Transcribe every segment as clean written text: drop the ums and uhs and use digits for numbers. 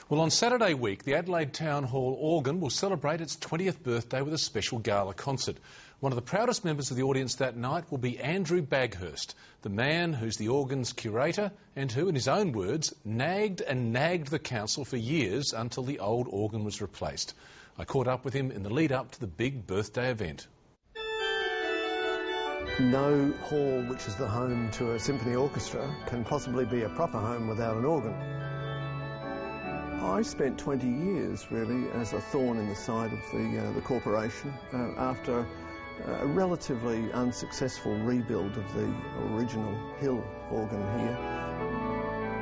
Well, on Saturday week, the Adelaide Town Hall organ will celebrate its 20th birthday with a special gala concert. One of the proudest members of the audience that night will be Andrew Baghurst, the man who's the organ's curator and who, in his own words, nagged and nagged the council for years until the old organ was replaced. I caught up with him in the lead up to the big birthday event. No hall which is the home to a symphony orchestra can possibly be a proper home without an organ. I spent 20 years really as a thorn in the side of the corporation after a relatively unsuccessful rebuild of the original Hill organ here.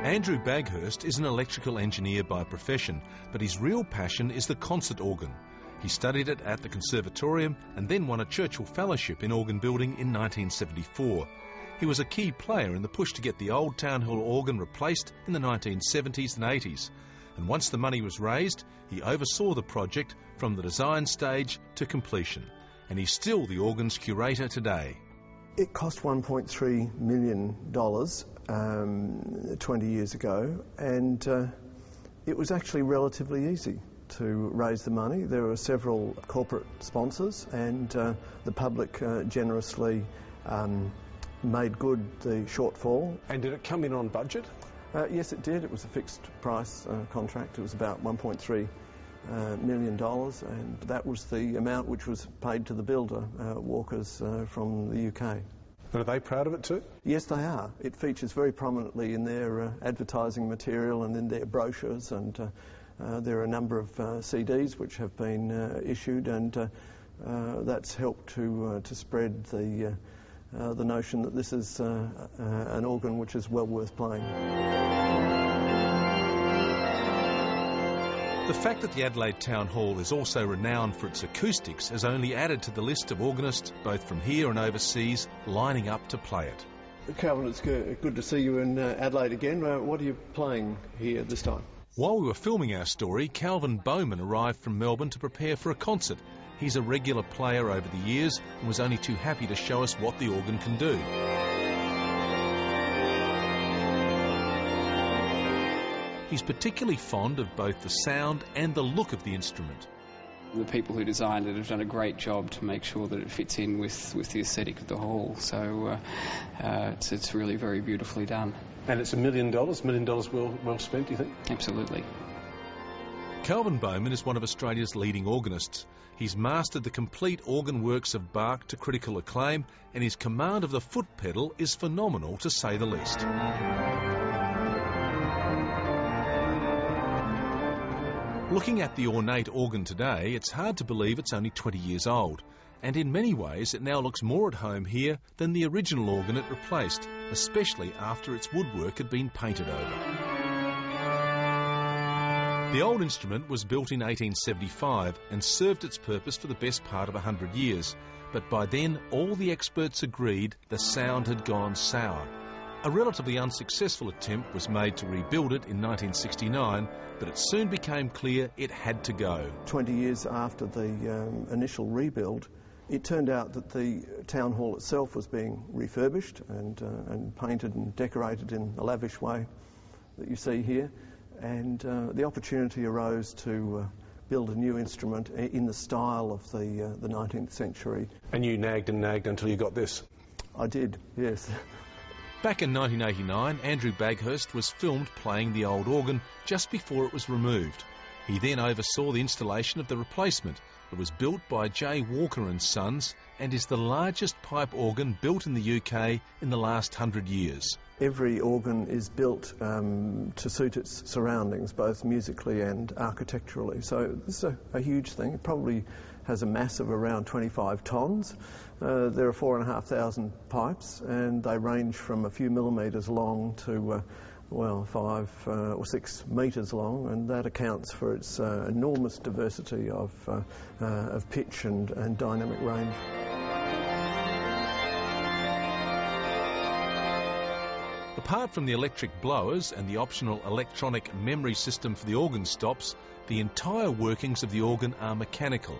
Andrew Baghurst is an electrical engineer by profession, but his real passion is the concert organ. He studied it at the Conservatorium and then won a Churchill Fellowship in organ building in 1974. He was a key player in the push to get the old Town Hall organ replaced in the 1970s and 80s. And once the money was raised, he oversaw the project from the design stage to completion. And he's still the organ's curator today. It cost $1.3 million 20 years ago, and it was actually relatively easy to raise the money. There were several corporate sponsors, and the public generously made good the shortfall. And did it come in on budget? Yes, it did. It was a fixed price contract. It was about $1.3 million, and that was the amount which was paid to the builder, Walkers from the UK. And are they proud of it too? Yes, they are. It features very prominently in their advertising material and in their brochures, and there are a number of CDs which have been issued, and that's helped to spread the notion that this is an organ which is well worth playing. The fact that the Adelaide Town Hall is also renowned for its acoustics has only added to the list of organists, both from here and overseas, lining up to play it. Calvin, it's good to see you in Adelaide again. What are you playing here this time? While we were filming our story, Calvin Bowman arrived from Melbourne to prepare for a concert. He's a regular player over the years and was only too happy to show us what the organ can do. He's particularly fond of both the sound and the look of the instrument. The people who designed it have done a great job to make sure that it fits in with the aesthetic of the hall, so it's really very beautifully done. And it's $1 million? $1 million well spent, do you think? Absolutely. Calvin Bowman is one of Australia's leading organists. He's mastered the complete organ works of Bach to critical acclaim, and his command of the foot pedal is phenomenal, to say the least. Looking at the ornate organ today, it's hard to believe it's only 20 years old. And in many ways, it now looks more at home here than the original organ it replaced, especially after its woodwork had been painted over. The old instrument was built in 1875 and served its purpose for the best part of 100 years. But by then, all the experts agreed the sound had gone sour. A relatively unsuccessful attempt was made to rebuild it in 1969, but it soon became clear it had to go. 20 years after the initial rebuild, it turned out that the town hall itself was being refurbished and painted and decorated in a lavish way that you see here, and the opportunity arose to build a new instrument in the style of the 19th century. And you nagged and nagged until you got this? I did, yes. Back in 1989, Andrew Baghurst was filmed playing the old organ just before it was removed. He then oversaw the installation of the replacement. It was built by J. Walker and Sons and is the largest pipe organ built in the UK in the last 100 years. Every organ is built to suit its surroundings, both musically and architecturally. So this is a huge thing. It probably has a mass of around 25 tonnes. There are 4,500 pipes, and they range from a few millimetres long to 5 or 6 metres long, and that accounts for its enormous diversity of pitch and dynamic range. Apart from the electric blowers and the optional electronic memory system for the organ stops, the entire workings of the organ are mechanical.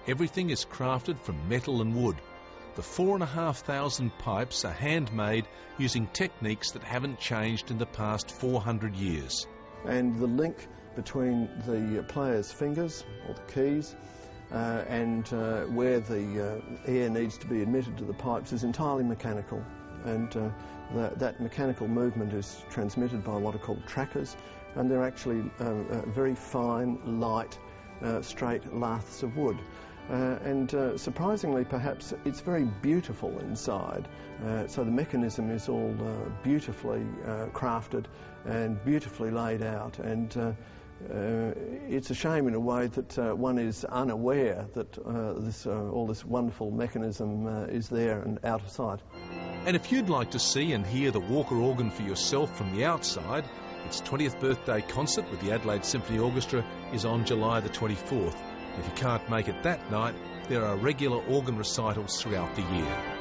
Everything is crafted from metal and wood. The 4,500 pipes are handmade using techniques that haven't changed in the past 400 years. And the link between the player's fingers, or the keys, and where the air needs to be admitted to the pipes is entirely mechanical. And that mechanical movement is transmitted by what are called trackers, and they're actually very fine, light, straight laths of wood. And surprisingly, perhaps, it's very beautiful inside. So the mechanism is all beautifully crafted and beautifully laid out. And it's a shame in a way that one is unaware that all this wonderful mechanism is there and out of sight. And if you'd like to see and hear the Walker organ for yourself from the outside, its 20th birthday concert with the Adelaide Symphony Orchestra is on July the 24th. If you can't make it that night, there are regular organ recitals throughout the year.